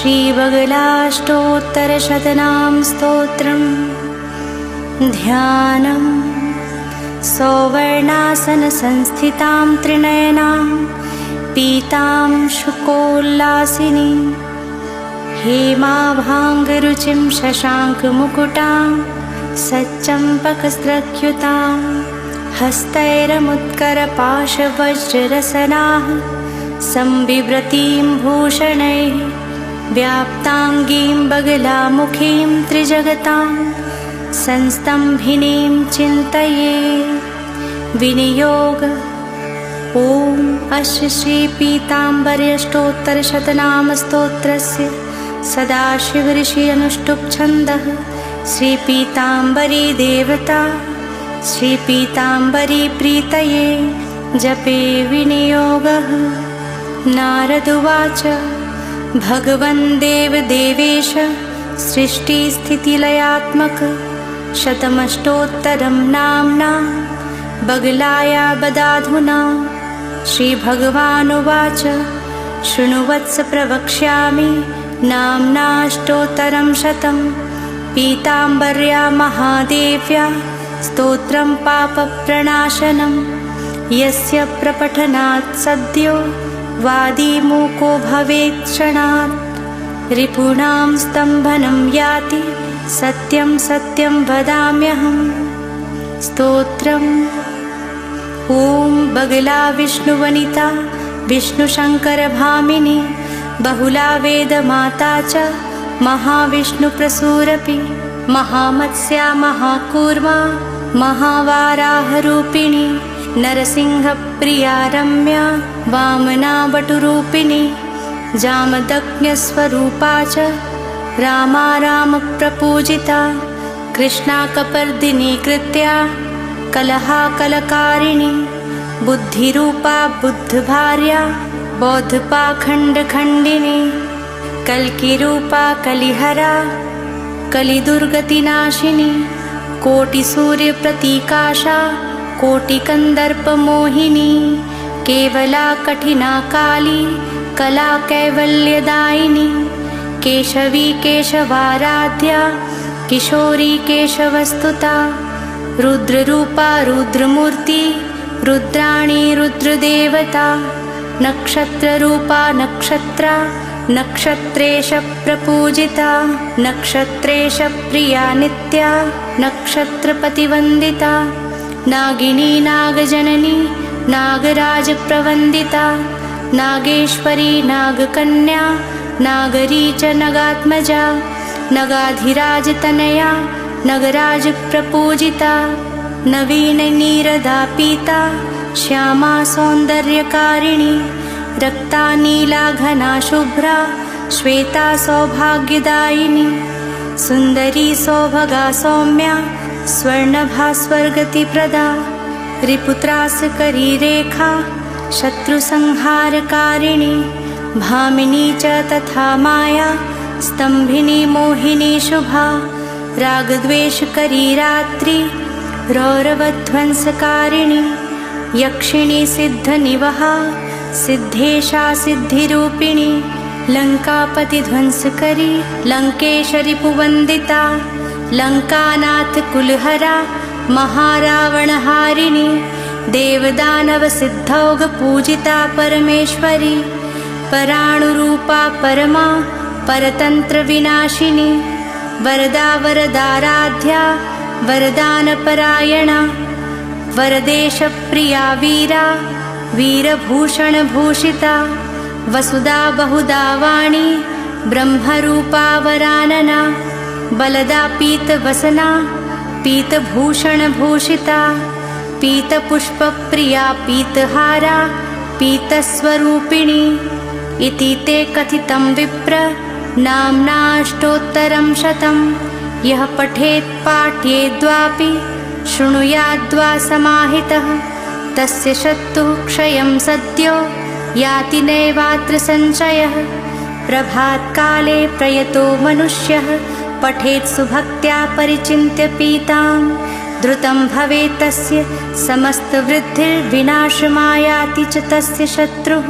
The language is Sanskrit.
श्रीबगलाष्टोत्तरशतनाम स्तोत्रम् ध्यानम् सौवर्णासनसंस्थितां त्रिनयनां पीतां शुकोल्लासिनीं हेमाभाङ्गरुचिं शशाङ्कमुकुटां सच्चम्पकस्रग्युतां हस्तैरमुत्करपाशवज्ररसनाः संबिभ्रतीं भूषणैः व्याप्ताङ्गीं बगलामुखीं त्रिजगतां संस्तम्भिनीं चिन्तये। विनियोग। ॐ अस्य श्रीपीताम्बर्यष्टोत्तरशतनामस्तोत्रस्य सदाशिवऋषि अनुष्टुप् छन्दः श्रीपीताम्बरी देवता श्रीपीताम्बरी प्रीतये जपे विनियोगः। नारद उवाच भगवन् देवदेवेश सृष्टिस्थितिलयात्मक शतमष्टोत्तरं नाम्ना बगलाया बदाधुना। श्रीभगवानुवाच शृणु वत्स प्रवक्ष्यामि नाम्नाष्टोत्तरं शतं पीताम्बर्या महादेव्या स्तोत्रं पापप्रणाशनं यस्य प्रपठनात् सद्यो वादीमूको भवेत् क्षणात् रिपूणां स्तम्भनं याति सत्यं सत्यं वदाम्यहम्। स्तोत्रम्। ॐ बगला विष्णुवनिता विष्णुशङ्करभामिनी बहुला वेदमाता च महाविष्णुप्रसूरपि महामत्स्या महाकूर्मा महावाराहरूपिणी नरसिंहप्रिया रम्या वामना वटुरूपिणी जामदग्न्यस्वरूपा च रामा रामप्रपूजिता कृष्णा कपर्दिनी कृत्या कलहा कलकारिणी बुद्धिरूपा बुद्धभार्या बौद्धपाखण्डखण्डिनी कल्किरूपा कलिहरा कलिदुर्गतिनाशिनी कोटिसूर्यप्रतीकाशा कोटिकन्दर्पमोहिनी केवला कठिना काली कला कैवल्यदायिनी केशवी केशवाराध्या किशोरी केशवस्तुता रुद्ररूपा रुद्रमूर्ति रुद्राणी रुद्रदेवता नक्षत्ररूपा नक्षत्रा नक्षत्रेश प्रपूजिता नक्षत्रेश प्रिया नित्या नक्षत्रपतिवन्दिता नागिनी नागजननी नागराजप्रवन्दिता नागेश्वरी नागकन्या नागरी च नगात्मजा नगाधिराजतनया नगराजप्रपूजिता नवीननीरदा पीता श्यामा सौन्दर्यकारिणी रक्ता नीला घना शुभ्रा श्वेता सौभाग्यदायिनी सुन्दरी सौभगा सौम्या स्वर्णभा स्वर्गतिप्रदा रिपुत्रासकरी रेखा शत्रुसंहारकारिणी भामिनी च तथा माया स्तम्भिनी मोहिनी शुभा रागद्वेषकरी रात्रि रौरवध्वंसकारिणी यक्षिणी सिद्धनिवहा सिद्धेशा सिद्धिरूपिणी लङ्कापतिध्वंसकरी लङ्केशरिपुवन्दिता लङ्कानाथ कुलहरा महारावणहारिणी देवदानवसिद्धौघपूजिता परमेश्वरी पराणुरूपा परमा परतन्त्रविनाशिनी वरदा वरदाराध्या वरदानपरायणा वरदेशप्रिया वीरा वीरभूषणभूषिता वसुधा बहुधा वाणी ब्रह्मरूपा वरानना बलदा पीतवसना पीतभूषणभूषिता पीतपुष्पप्रिया पीतहारा पीतस्वरूपिणी इति ते कथितं विप्र नाम्नाष्टोत्तरं शतं यः पठेत् पाठयेद्वापि शृणुयाद्वा समाहितः तस्य शत्रुः क्षयं सद्यो याति नैवात्र संशयः। प्रभात्काले प्रयतो मनुष्यः पठेत् सुभक्त्या परिचिन्त्य पीतां द्रुतं भवेत् तस्य समस्तवृद्धिर्विनाशमायाति च तस्य शत्रुः।